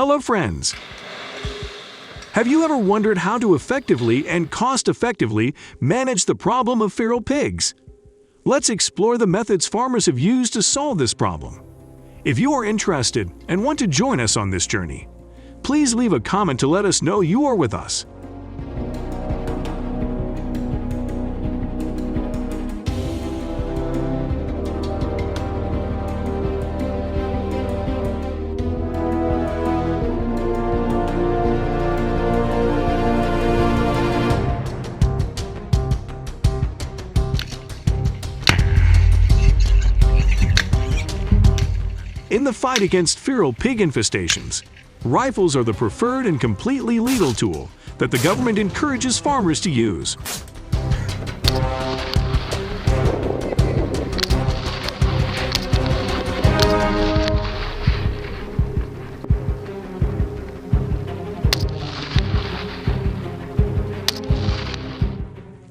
Hello friends! Have you ever wondered how to effectively and cost-effectively manage the problem of feral pigs? Let's explore the methods farmers have used to solve this problem. If you are interested and want to join us on this journey, please leave a comment to let us know you are with us. In the fight against feral pig infestations, rifles are the preferred and completely legal tool that the government encourages farmers to use.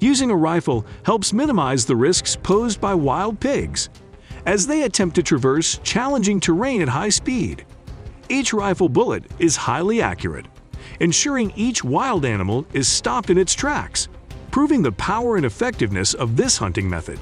Using a rifle helps minimize the risks posed by wild pigs as they attempt to traverse challenging terrain at high speed. Each rifle bullet is highly accurate, ensuring each wild animal is stopped in its tracks, proving the power and effectiveness of this hunting method.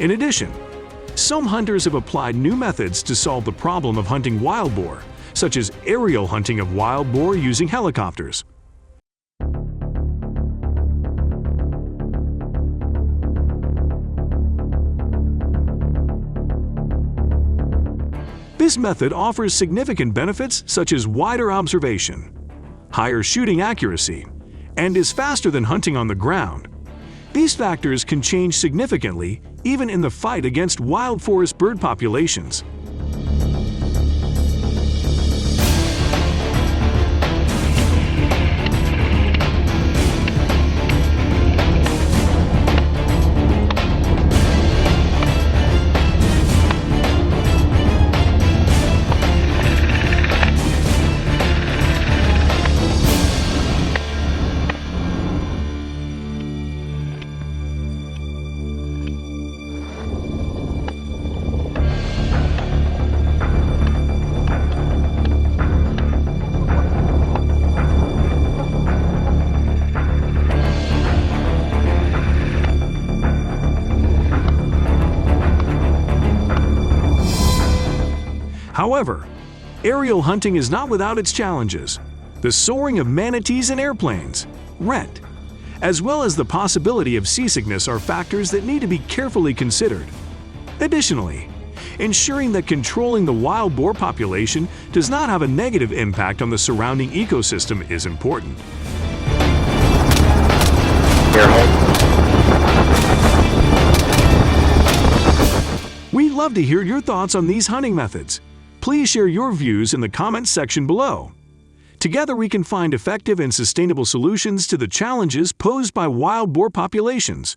In addition, some hunters have applied new methods to solve the problem of hunting wild boar, such as aerial hunting of wild boar using helicopters. This method offers significant benefits such as wider observation, higher shooting accuracy, and is faster than hunting on the ground. These factors can change significantly even in the fight against wild forest bird populations. However, aerial hunting is not without its challenges. The soaring of manatees in airplanes, rent, as well as the possibility of seasickness are factors that need to be carefully considered. Additionally, ensuring that controlling the wild boar population does not have a negative impact on the surrounding ecosystem is important. We'd love to hear your thoughts on these hunting methods. Please share your views in the comments section below. Together we can find effective and sustainable solutions to the challenges posed by wild boar populations.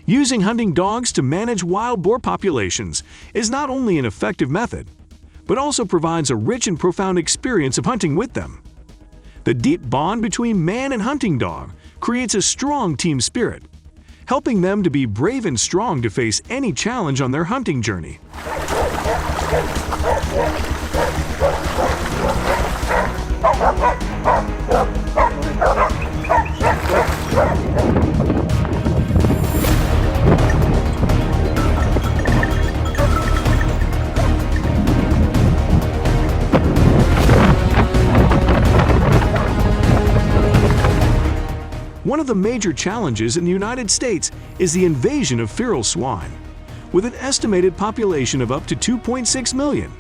Using hunting dogs to manage wild boar populations is not only an effective method, but also provides a rich and profound experience of hunting with them. The deep bond between man and hunting dog creates a strong team spirit, helping them to be brave and strong to face any challenge on their hunting journey. One of the major challenges in the United States is the invasion of feral swine, with an estimated population of up to 2.6 million,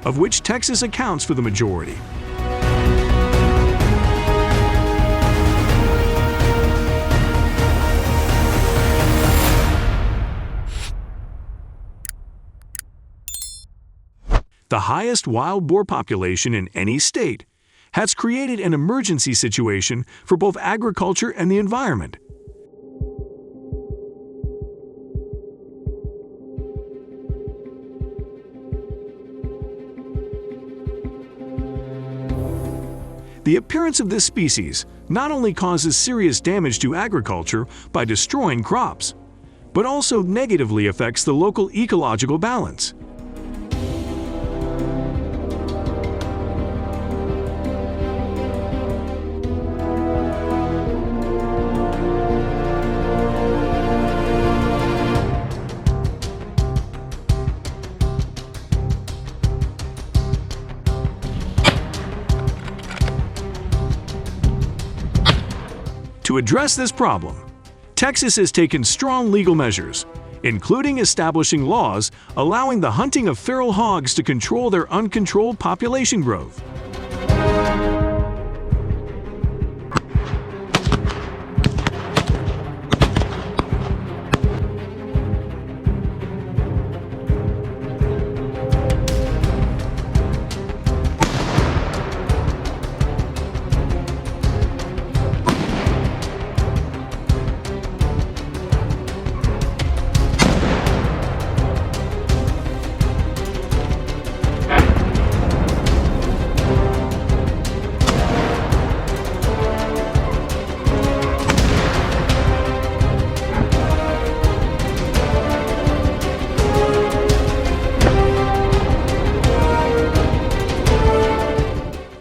of which Texas accounts for the majority. The highest wild boar population in any state has created an emergency situation for both agriculture and the environment. The appearance of this species not only causes serious damage to agriculture by destroying crops, but also negatively affects the local ecological balance. To address this problem, Texas has taken strong legal measures, including establishing laws allowing the hunting of feral hogs to control their uncontrolled population growth.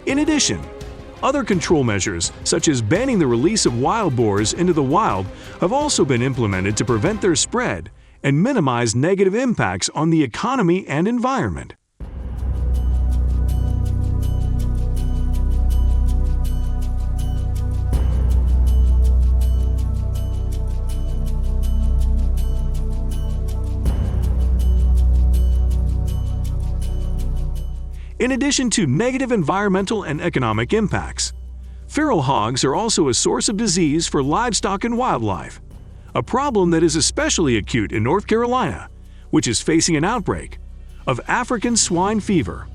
In addition, other control measures, such as banning the release of wild boars into the wild, have also been implemented to prevent their spread and minimize negative impacts on the economy and environment. In addition to negative environmental and economic impacts, feral hogs are also a source of disease for livestock and wildlife, a problem that is especially acute in North Carolina, which is facing an outbreak of African swine fever,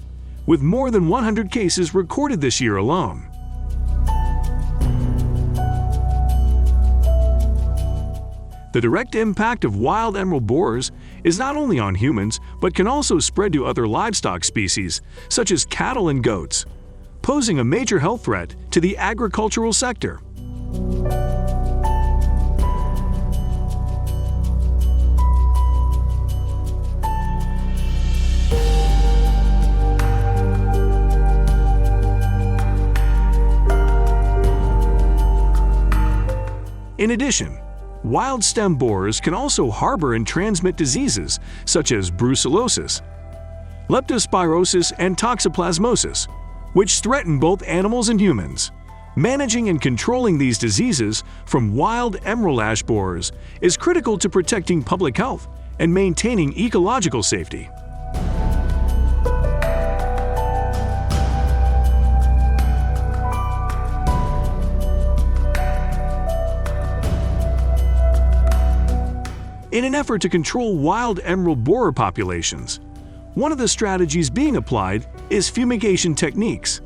with more than 100 cases recorded this year alone. The direct impact of wild emerald boars is not only on humans, but can also spread to other livestock species, such as cattle and goats, posing a major health threat to the agricultural sector. In addition, wild stem boars can also harbor and transmit diseases such as brucellosis, leptospirosis, and toxoplasmosis, which threaten both animals and humans. Managing and controlling these diseases from wild emerald ash boars is critical to protecting public health and maintaining ecological safety. In an effort to control wild emerald boar populations, one of the strategies being applied is fumigation techniques.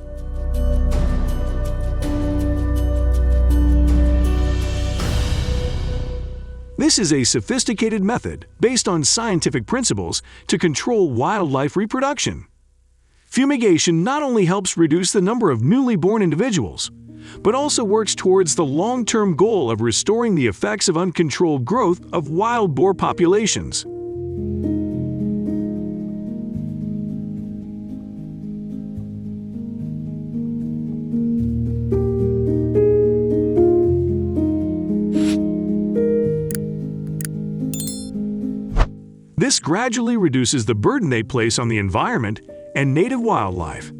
This is a sophisticated method based on scientific principles to control wildlife reproduction. Fumigation not only helps reduce the number of newly born individuals, but also works towards the long-term goal of restoring the effects of uncontrolled growth of wild boar populations. This gradually reduces the burden they place on the environment and native wildlife,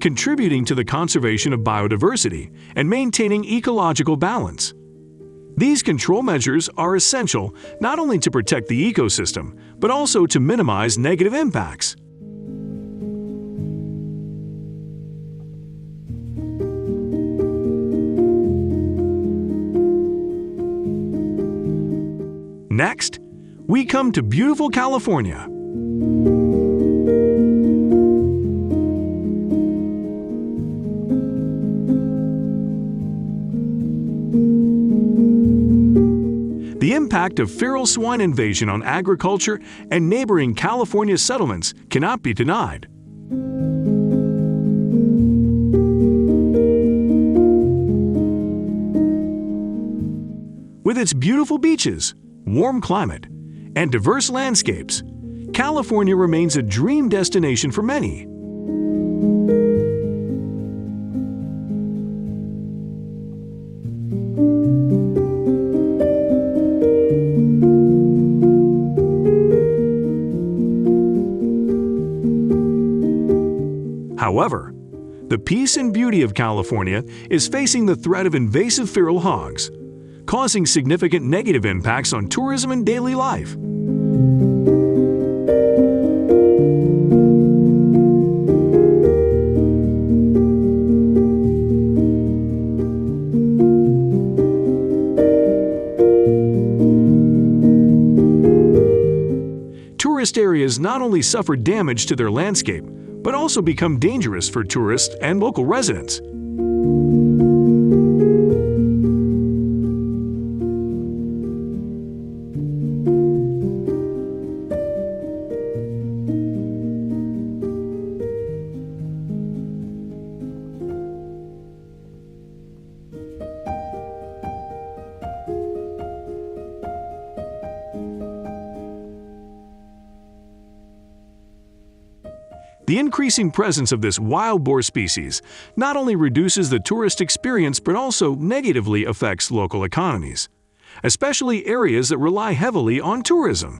contributing to the conservation of biodiversity and maintaining ecological balance. These control measures are essential not only to protect the ecosystem, but also to minimize negative impacts. Next, we come to beautiful California. The impact of feral swine invasion on agriculture and neighboring California settlements cannot be denied. With its beautiful beaches, warm climate, and diverse landscapes, California remains a dream destination for many. However, the peace and beauty of California is facing the threat of invasive feral hogs, causing significant negative impacts on tourism and daily life. Tourist areas not only suffer damage to their landscape, but also become dangerous for tourists and local residents. The increasing presence of this wild boar species not only reduces the tourist experience but also negatively affects local economies, especially areas that rely heavily on tourism.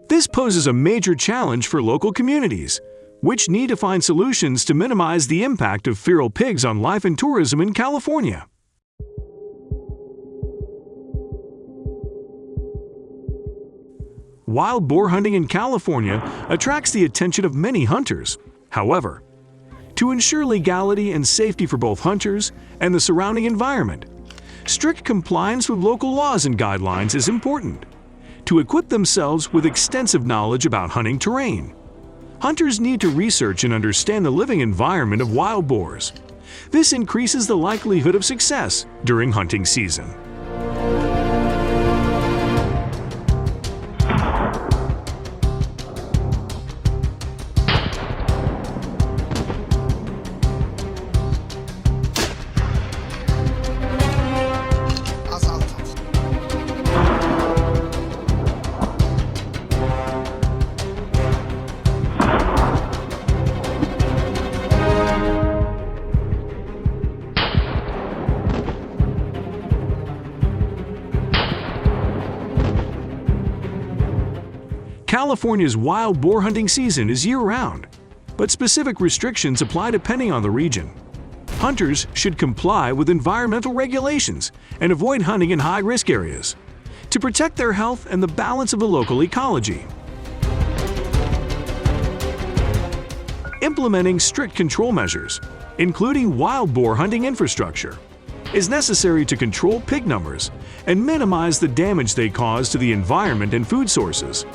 This poses a major challenge for local communities, which need to find solutions to minimize the impact of feral pigs on life and tourism in California. Wild boar hunting in California attracts the attention of many hunters. However, to ensure legality and safety for both hunters and the surrounding environment, strict compliance with local laws and guidelines is important. To equip themselves with extensive knowledge about hunting terrain, hunters need to research and understand the living environment of wild boars. This increases the likelihood of success during hunting season. California's wild boar hunting season is year-round, but specific restrictions apply depending on the region. Hunters should comply with environmental regulations and avoid hunting in high-risk areas to protect their health and the balance of the local ecology. Implementing strict control measures, including wild boar hunting infrastructure, is necessary to control pig numbers and minimize the damage they cause to the environment and food sources.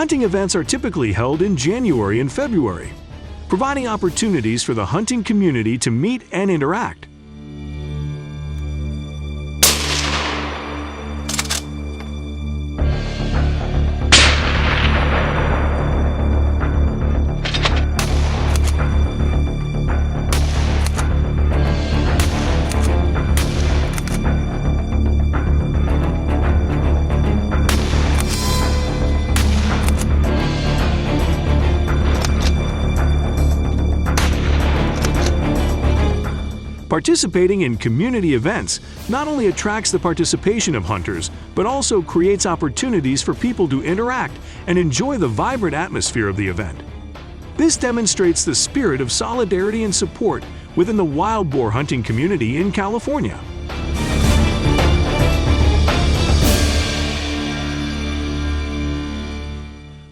Hunting events are typically held in January and February, providing opportunities for the hunting community to meet and interact. Participating in community events not only attracts the participation of hunters, but also creates opportunities for people to interact and enjoy the vibrant atmosphere of the event. This demonstrates the spirit of solidarity and support within the wild boar hunting community in California.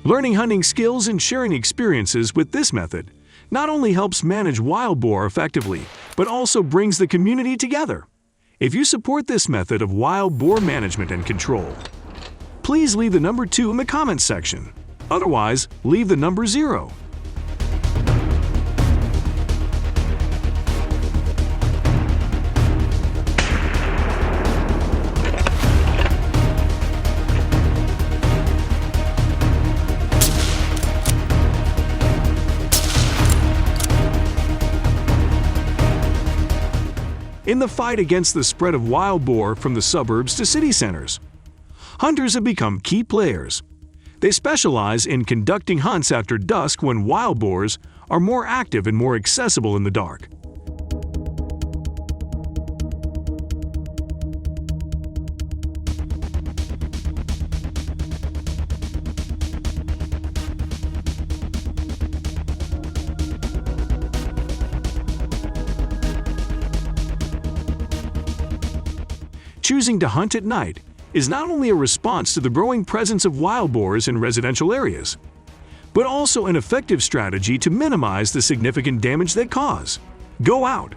Learning hunting skills and sharing experiences with this method not only helps manage wild boar effectively, but also brings the community together. If you support this method of wild boar management and control, please leave the number 2 in the comments section. Otherwise, leave the number 0. In the fight against the spread of wild boar from the suburbs to city centers, hunters have become key players. They specialize in conducting hunts after dusk when wild boars are more active and more accessible in the dark. Choosing to hunt at night is not only a response to the growing presence of wild boars in residential areas, but also an effective strategy to minimize the significant damage they cause. Go out.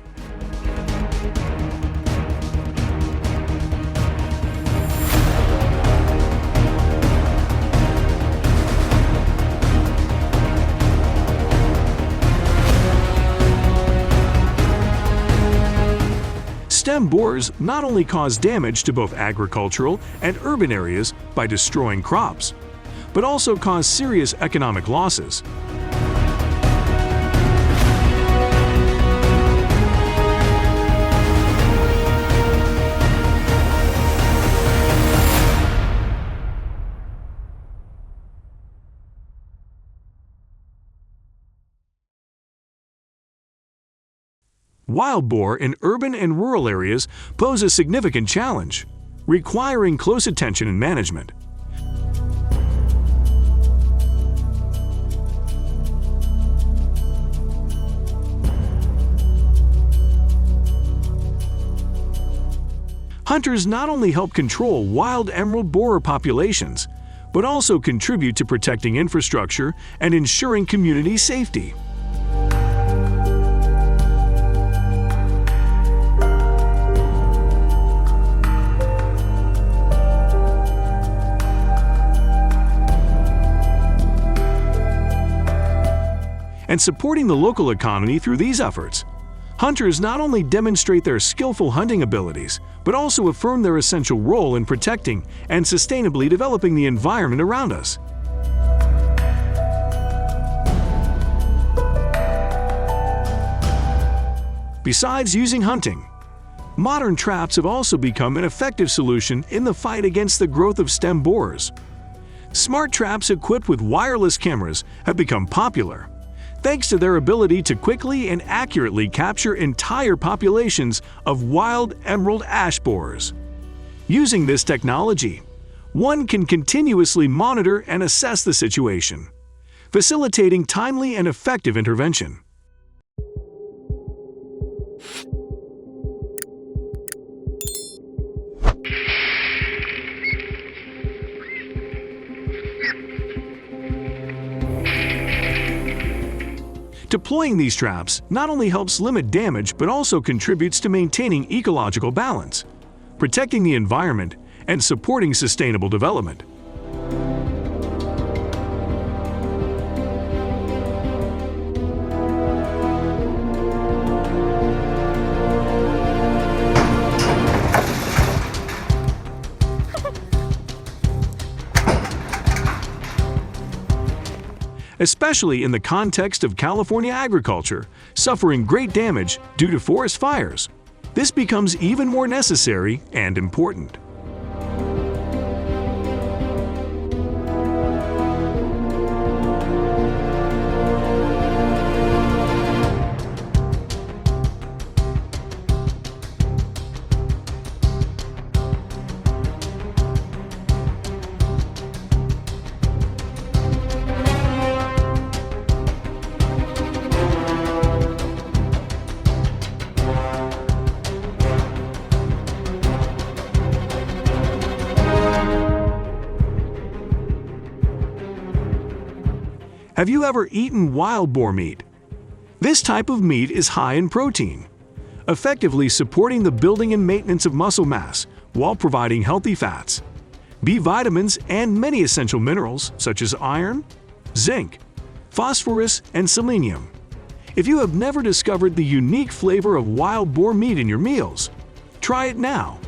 Stem boars not only cause damage to both agricultural and urban areas by destroying crops, but also cause serious economic losses. Wild boar in urban and rural areas pose a significant challenge, requiring close attention and management. Hunters not only help control wild emerald borer populations, but also contribute to protecting infrastructure and ensuring community safety. And supporting the local economy through these efforts, hunters not only demonstrate their skillful hunting abilities, but also affirm their essential role in protecting and sustainably developing the environment around us. Besides using hunting, modern traps have also become an effective solution in the fight against the growth of stem borers. Smart traps equipped with wireless cameras have become popular, thanks to their ability to quickly and accurately capture entire populations of wild emerald ash borers. Using this technology, one can continuously monitor and assess the situation, facilitating timely and effective intervention. Deploying these traps not only helps limit damage but also contributes to maintaining ecological balance, protecting the environment, and supporting sustainable development. especially in the context of California agriculture, suffering great damage due to forest fires. This becomes even more necessary and important. Have you ever eaten wild boar meat? This type of meat is high in protein, effectively supporting the building and maintenance of muscle mass while providing healthy fats, B vitamins, and many essential minerals such as iron, zinc, phosphorus, and selenium. If you have never discovered the unique flavor of wild boar meat in your meals, try it now.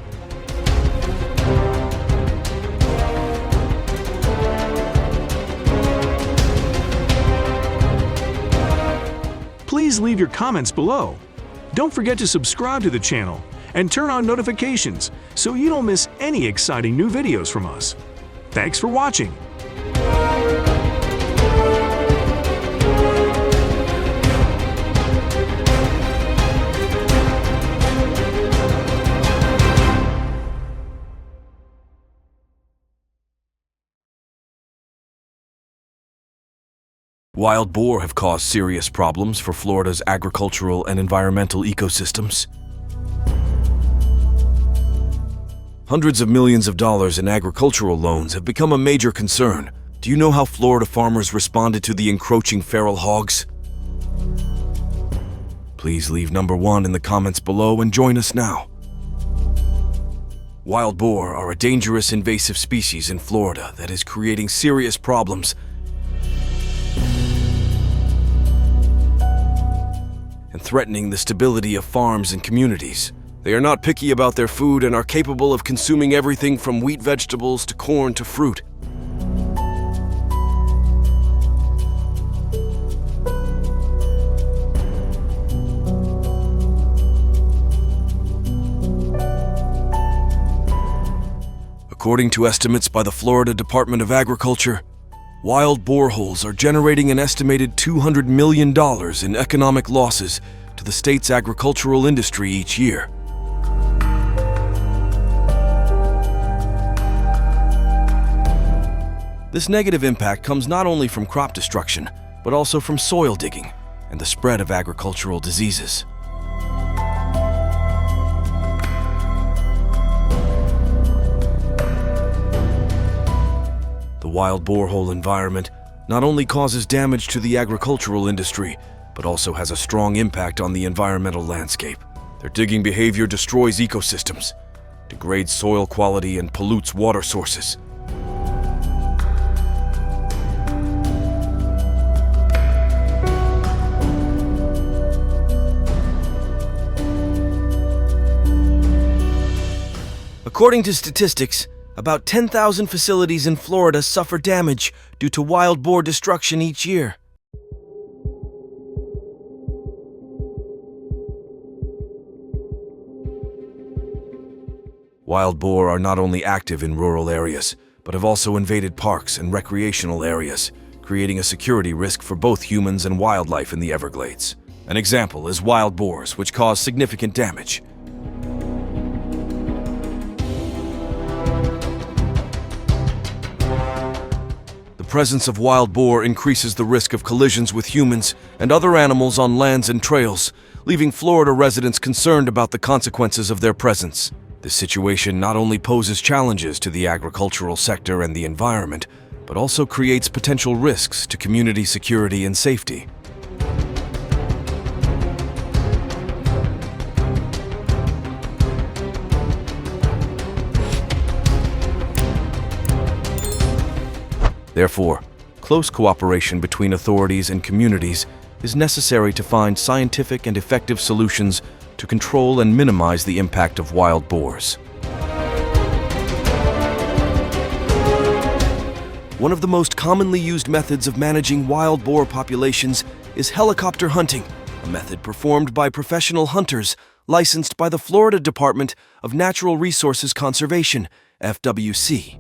Please leave your comments below. Don't forget to subscribe to the channel and turn on notifications so you don't miss any exciting new videos from us. Thanks for watching. Wild boar have caused serious problems for Florida's agricultural and environmental ecosystems. Hundreds of millions of dollars in agricultural loans have become a major concern. Do you know how Florida farmers responded to the encroaching feral hogs? Please leave number 1 in the comments below and join us now. Wild boar are a dangerous invasive species in Florida that is creating serious problems and threatening the stability of farms and communities. They are not picky about their food and are capable of consuming everything from wheat vegetables to corn to fruit. According to estimates by the Florida Department of Agriculture, wild boar holes are generating an estimated $200 million in economic losses to the state's agricultural industry each year. This negative impact comes not only from crop destruction, but also from soil digging and the spread of agricultural diseases. The wild borehole environment not only causes damage to the agricultural industry, but also has a strong impact on the environmental landscape. Their digging behavior destroys ecosystems, degrades soil quality, and pollutes water sources. According to statistics, about 10,000 facilities in Florida suffer damage due to wild boar destruction each year. Wild boar are not only active in rural areas, but have also invaded parks and recreational areas, creating a security risk for both humans and wildlife in the Everglades. An example is wild boars, which cause significant damage. The presence of wild boar increases the risk of collisions with humans and other animals on lands and trails, leaving Florida residents concerned about the consequences of their presence. This situation not only poses challenges to the agricultural sector and the environment, but also creates potential risks to community security and safety. Therefore, close cooperation between authorities and communities is necessary to find scientific and effective solutions to control and minimize the impact of wild boars. One of the most commonly used methods of managing wild boar populations is helicopter hunting, a method performed by professional hunters licensed by the Florida Department of Natural Resources Conservation, FWC.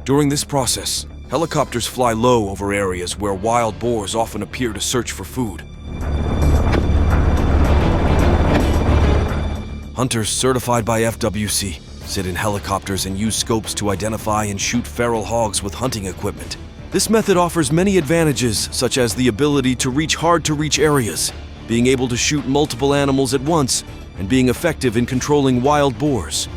During this process, helicopters fly low over areas where wild boars often appear to search for food. Hunters certified by FWC sit in helicopters and use scopes to identify and shoot feral hogs with hunting equipment. This method offers many advantages, such as the ability to reach hard-to-reach areas, being able to shoot multiple animals at once, and being effective in controlling wild boars.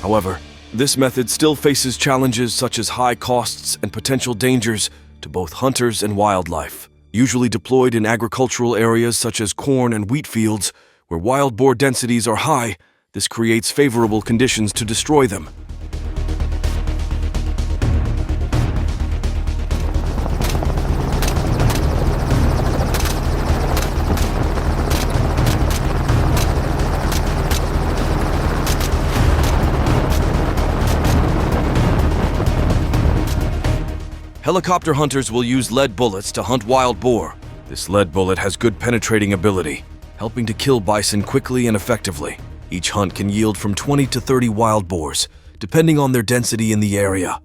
However, this method still faces challenges such as high costs and potential dangers to both hunters and wildlife. Usually deployed in agricultural areas such as corn and wheat fields, where wild boar densities are high, this creates favorable conditions to destroy them. Helicopter hunters will use lead bullets to hunt wild boar. This lead bullet has good penetrating ability, helping to kill bison quickly and effectively. Each hunt can yield from 20 to 30 wild boars, depending on their density in the area.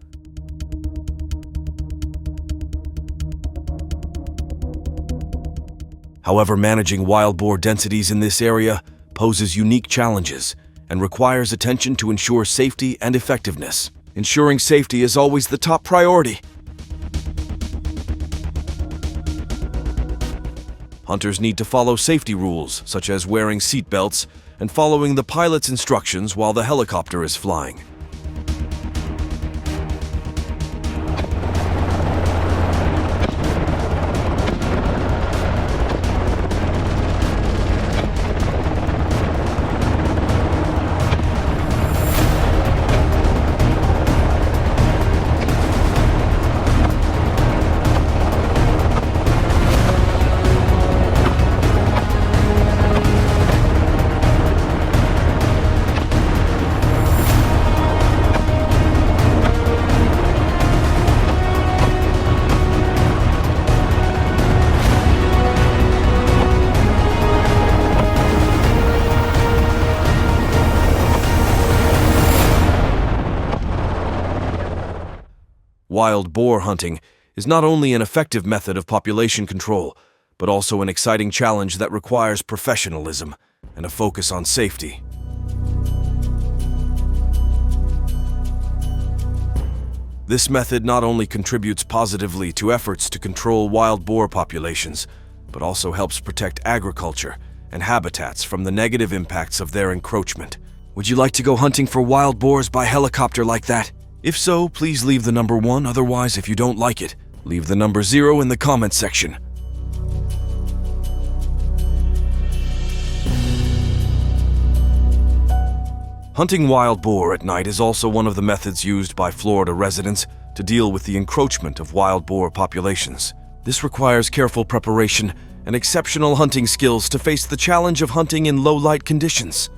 However, managing wild boar densities in this area poses unique challenges and requires attention to ensure safety and effectiveness. Ensuring safety is always the top priority. Hunters need to follow safety rules, such as wearing seat belts and following the pilot's instructions while the helicopter is flying. Wild boar hunting is not only an effective method of population control, but also an exciting challenge that requires professionalism and a focus on safety. This method not only contributes positively to efforts to control wild boar populations, but also helps protect agriculture and habitats from the negative impacts of their encroachment. Would you like to go hunting for wild boars by helicopter like that? If so, please leave the number 1. Otherwise, if you don't like it, leave the number 0 in the comments section. Hunting wild boar at night is also one of the methods used by Florida residents to deal with the encroachment of wild boar populations. This requires careful preparation and exceptional hunting skills to face the challenge of hunting in low-light conditions.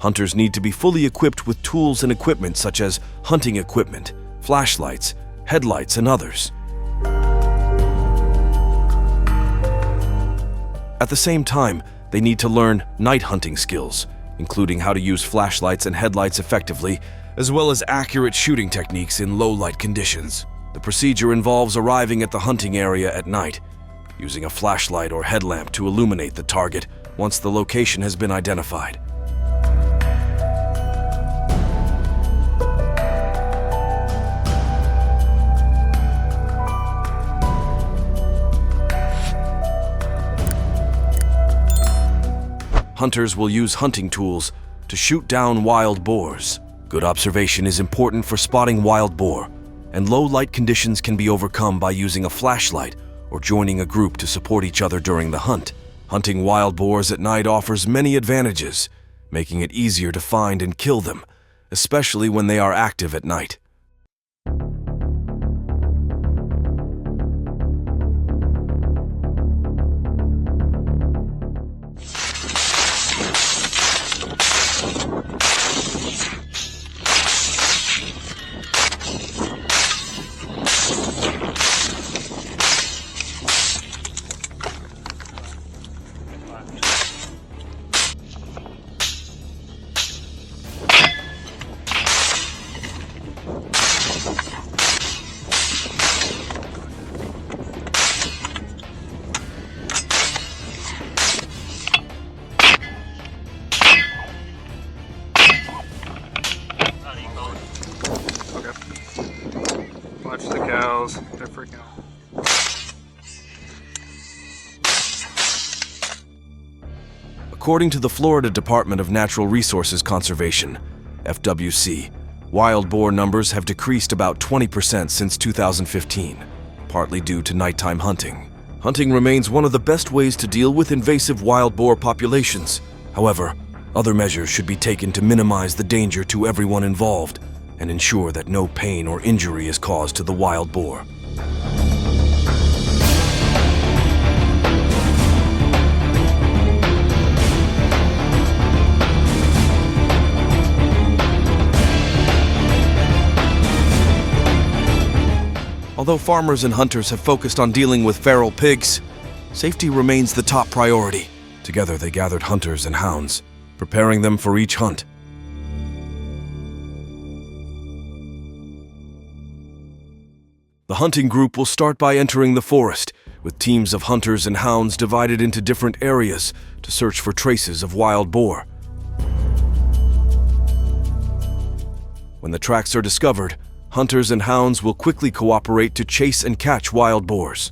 Hunters need to be fully equipped with tools and equipment such as hunting equipment, flashlights, headlights, and others. At the same time, they need to learn night hunting skills, including how to use flashlights and headlights effectively, as well as accurate shooting techniques in low-light conditions. The procedure involves arriving at the hunting area at night, using a flashlight or headlamp to illuminate the target once the location has been identified. Hunters will use hunting tools to shoot down wild boars. Good observation is important for spotting wild boar, and low light conditions can be overcome by using a flashlight or joining a group to support each other during the hunt. Hunting wild boars at night offers many advantages, making it easier to find and kill them, especially when they are active at night. Watch the cows, they're freaking out. According to the Florida Department of Natural Resources Conservation, FWC, wild boar numbers have decreased about 20% since 2015, partly due to nighttime hunting. Hunting remains one of the best ways to deal with invasive wild boar populations. However, other measures should be taken to minimize the danger to everyone involved and ensure that no pain or injury is caused to the wild boar. Although farmers and hunters have focused on dealing with feral pigs, safety remains the top priority. Together they gathered hunters and hounds, preparing them for each hunt. The hunting group will start by entering the forest, with teams of hunters and hounds divided into different areas to search for traces of wild boar. When the tracks are discovered, hunters and hounds will quickly cooperate to chase and catch wild boars.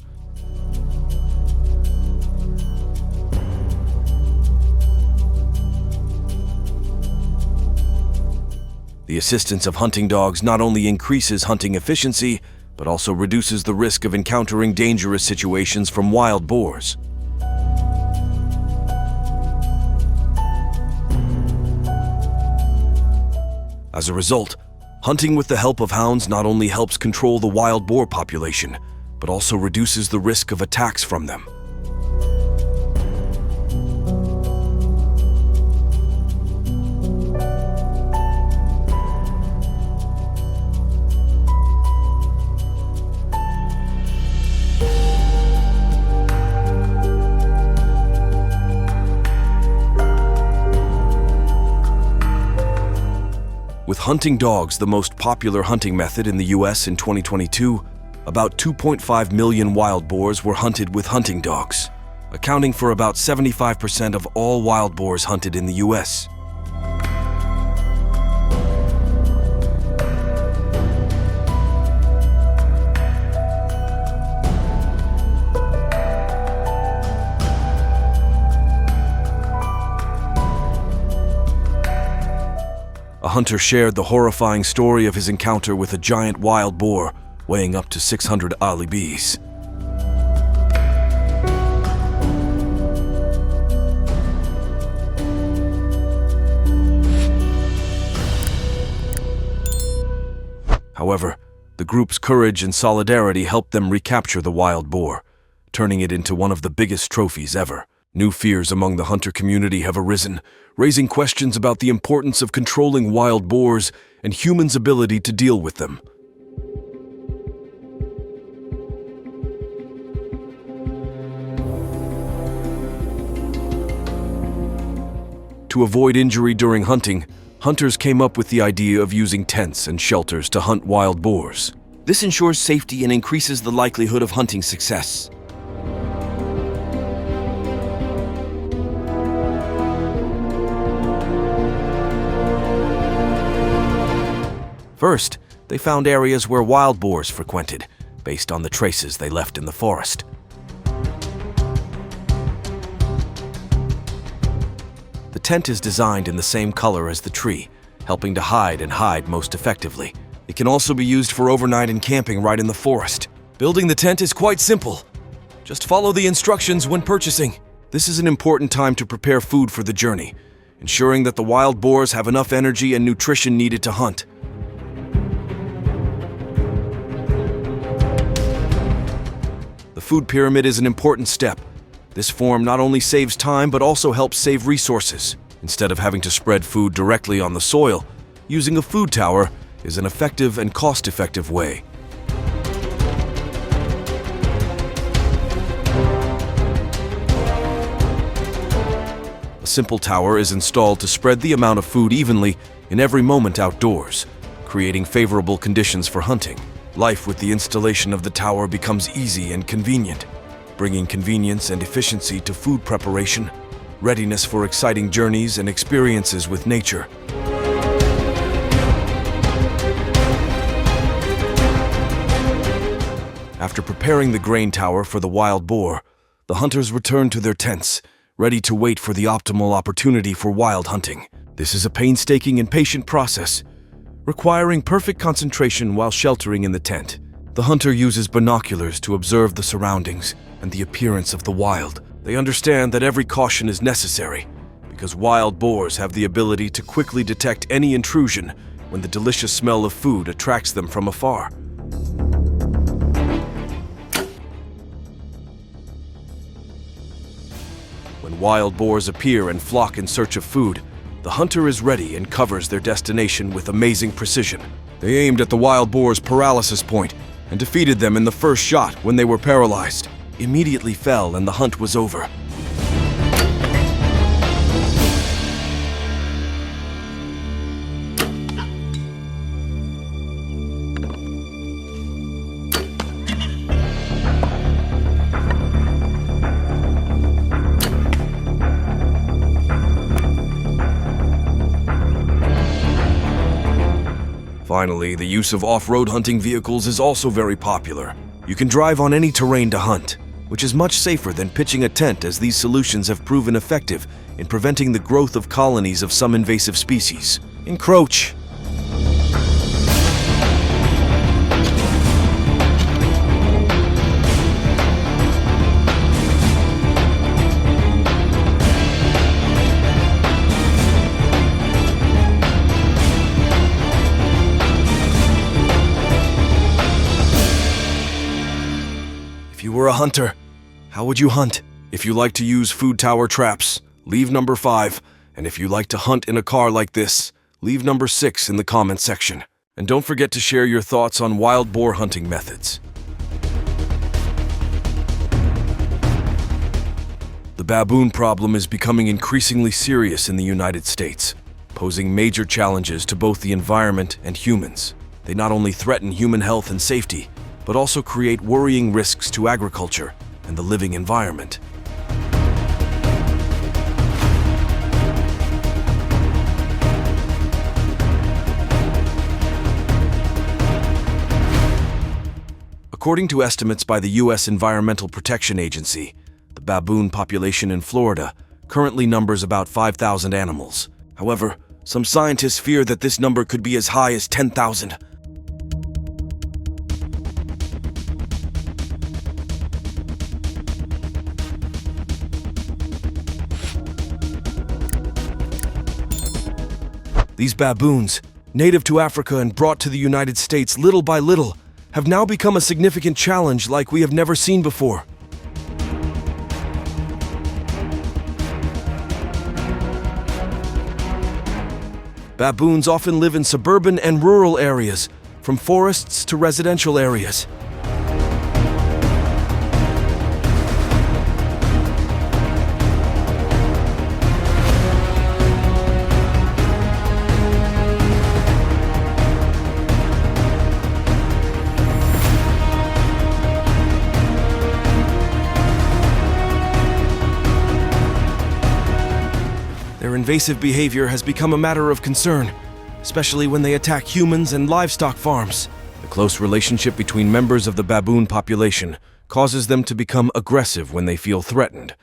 The assistance of hunting dogs not only increases hunting efficiency, but also reduces the risk of encountering dangerous situations from wild boars. As a result, hunting with the help of hounds not only helps control the wild boar population, but also reduces the risk of attacks from them. With hunting dogs the most popular hunting method in the US in 2022, about 2.5 million wild boars were hunted with hunting dogs, accounting for about 75% of all wild boars hunted in the US. A hunter shared the horrifying story of his encounter with a giant wild boar weighing up to 600 alibis. However, the group's courage and solidarity helped them recapture the wild boar, turning it into one of the biggest trophies ever. New fears among the hunter community have arisen, raising questions about the importance of controlling wild boars and humans' ability to deal with them. To avoid injury during hunting, hunters came up with the idea of using tents and shelters to hunt wild boars. This ensures safety and increases the likelihood of hunting success. First, they found areas where wild boars frequented, based on the traces they left in the forest. The tent is designed in the same color as the tree, helping to hide most effectively. It can also be used for overnight and camping right in the forest. Building the tent is quite simple. Just follow the instructions when purchasing. This is an important time to prepare food for the journey, ensuring that the wild boars have enough energy and nutrition needed to hunt. The food pyramid is an important step. This form not only saves time but also helps save resources. Instead of having to spread food directly on the soil, using a food tower is an effective and cost-effective way. A simple tower is installed to spread the amount of food evenly in every moment outdoors, creating favorable conditions for hunting. Life with the installation of the tower becomes easy and convenient, bringing convenience and efficiency to food preparation, readiness for exciting journeys and experiences with nature. After preparing the grain tower for the wild boar, the hunters return to their tents, ready to wait for the optimal opportunity for wild hunting. This is a painstaking and patient process, requiring perfect concentration while sheltering in the tent. The hunter uses binoculars to observe the surroundings and the appearance of the wild. They understand that every caution is necessary, because wild boars have the ability to quickly detect any intrusion when the delicious smell of food attracts them from afar. When wild boars appear and flock in search of food, the hunter is ready and covers their destination with amazing precision. They aimed at the wild boar's paralysis point and defeated them in the first shot when they were paralyzed. Immediately fell and the hunt was over. Finally, the use of off-road hunting vehicles is also very popular. You can drive on any terrain to hunt, which is much safer than pitching a tent, as these solutions have proven effective in preventing the growth of colonies of some invasive species. Encroach. If you were a hunter, how would you hunt? If you like to use food tower traps, leave number 5. And if you like to hunt in a car like this, leave number 6 in the comment section. And don't forget to share your thoughts on wild boar hunting methods. The baboon problem is becoming increasingly serious in the United States, posing major challenges to both the environment and humans. They not only threaten human health and safety, but also create worrying risks to agriculture and the living environment. According to estimates by the U.S. Environmental Protection Agency, the baboon population in Florida currently numbers about 5,000 animals. However, some scientists fear that this number could be as high as 10,000. These baboons, native to Africa and brought to the United States little by little, have now become a significant challenge like we have never seen before. Baboons often live in suburban and rural areas, from forests to residential areas. Their invasive behavior has become a matter of concern, especially when they attack humans and livestock farms. The close relationship between members of the baboon population causes them to become aggressive when they feel threatened.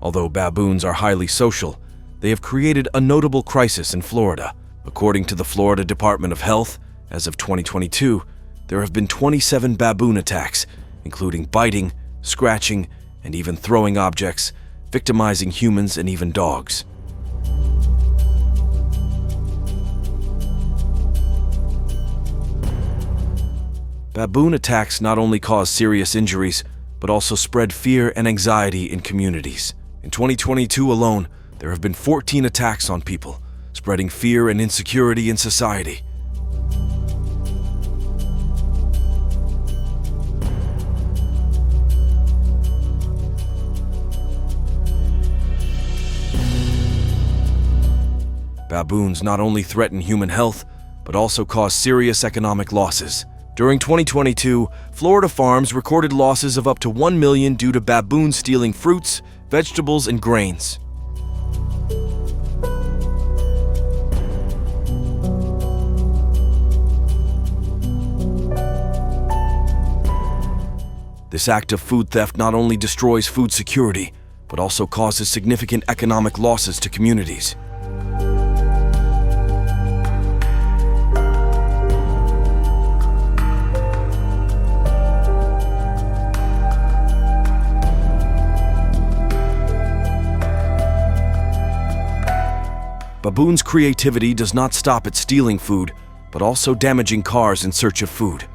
Although baboons are highly social, they have created a notable crisis in Florida. According to the Florida Department of Health, as of 2022, there have been 27 baboon attacks, including biting, scratching, and even throwing objects, victimizing humans and even dogs. Baboon attacks not only cause serious injuries, but also spread fear and anxiety in communities. In 2022 alone, there have been 14 attacks on people, spreading fear and insecurity in society. Baboons not only threaten human health, but also cause serious economic losses. During 2022, Florida farms recorded losses of up to $1 million due to baboons stealing fruits, vegetables, and grains. This act of food theft not only destroys food security, but also causes significant economic losses to communities. Baboons' creativity does not stop at stealing food, but also damaging cars in search of food.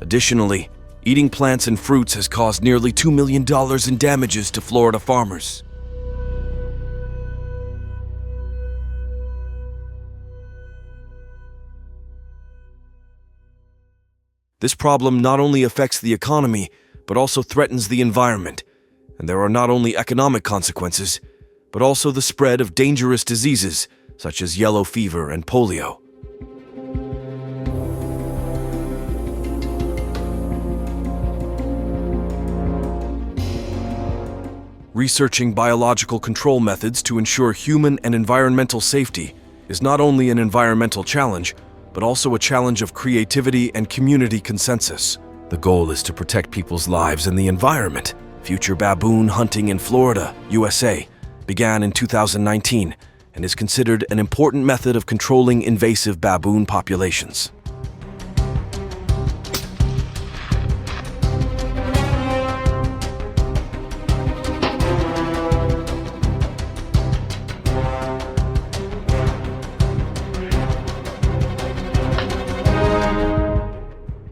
Additionally, eating plants and fruits has caused nearly $2 million in damages to Florida farmers. This problem not only affects the economy, but also threatens the environment, and there are not only economic consequences, but also the spread of dangerous diseases such as yellow fever and polio. Researching biological control methods to ensure human and environmental safety is not only an environmental challenge, but also a challenge of creativity and community consensus. The goal is to protect people's lives and the environment. Future baboon hunting in Florida, USA, began in 2019 and is considered an important method of controlling invasive baboon populations.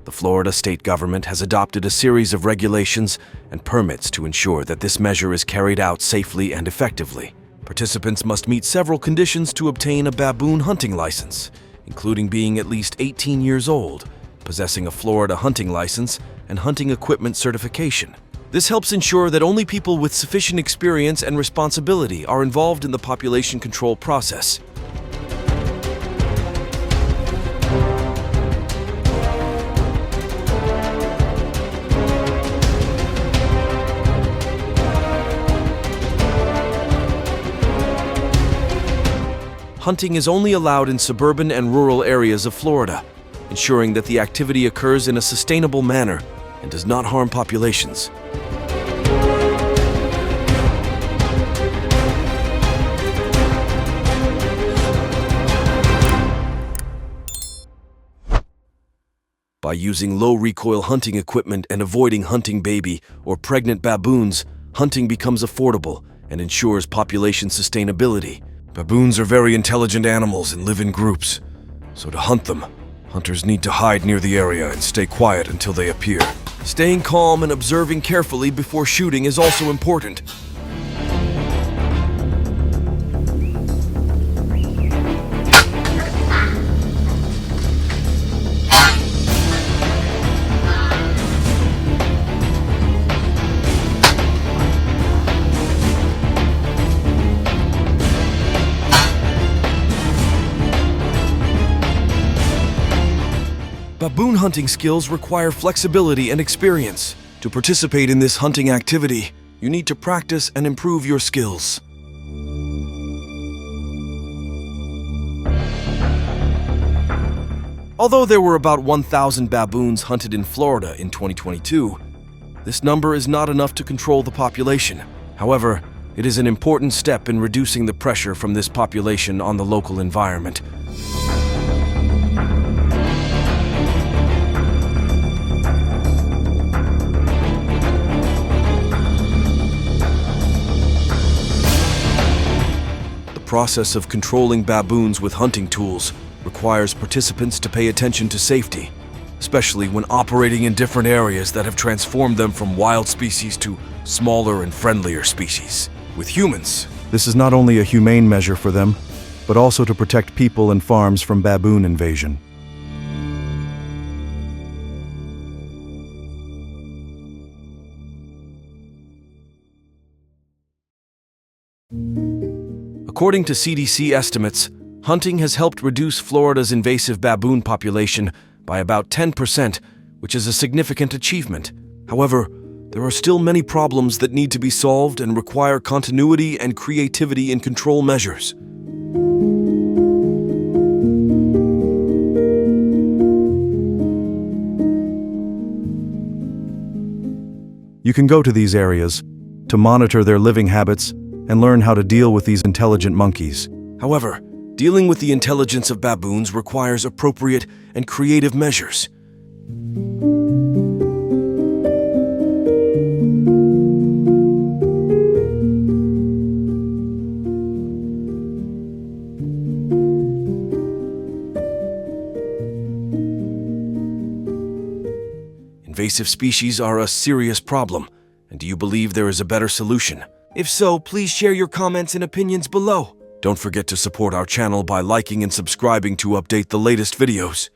The Florida state government has adopted a series of regulations and permits to ensure that this measure is carried out safely and effectively. Participants must meet several conditions to obtain a baboon hunting license, including being at least 18 years old, possessing a Florida hunting license, and hunting equipment certification. This helps ensure that only people with sufficient experience and responsibility are involved in the population control process. Hunting is only allowed in suburban and rural areas of Florida, ensuring that the activity occurs in a sustainable manner and does not harm populations. By using low-recoil hunting equipment and avoiding hunting baby or pregnant baboons, hunting becomes affordable and ensures population sustainability. Baboons are very intelligent animals and live in groups, so to hunt them, hunters need to hide near the area and stay quiet until they appear. Staying calm and observing carefully before shooting is also important. Baboon hunting skills require flexibility and experience. To participate in this hunting activity, you need to practice and improve your skills. Although there were about 1,000 baboons hunted in Florida in 2022, this number is not enough to control the population. However, it is an important step in reducing the pressure from this population on the local environment. The process of controlling baboons with hunting tools requires participants to pay attention to safety, especially when operating in different areas that have transformed them from wild species to smaller and friendlier species. With humans, this is not only a humane measure for them, but also to protect people and farms from baboon invasion. According to CDC estimates, hunting has helped reduce Florida's invasive baboon population by about 10%, which is a significant achievement. However, there are still many problems that need to be solved and require continuity and creativity in control measures. You can go to these areas to monitor their living habits and learn how to deal with these intelligent monkeys. However, dealing with the intelligence of baboons requires appropriate and creative measures. Invasive species are a serious problem, and do you believe there is a better solution? If so, please share your comments and opinions below. Don't forget to support our channel by liking and subscribing to update the latest videos.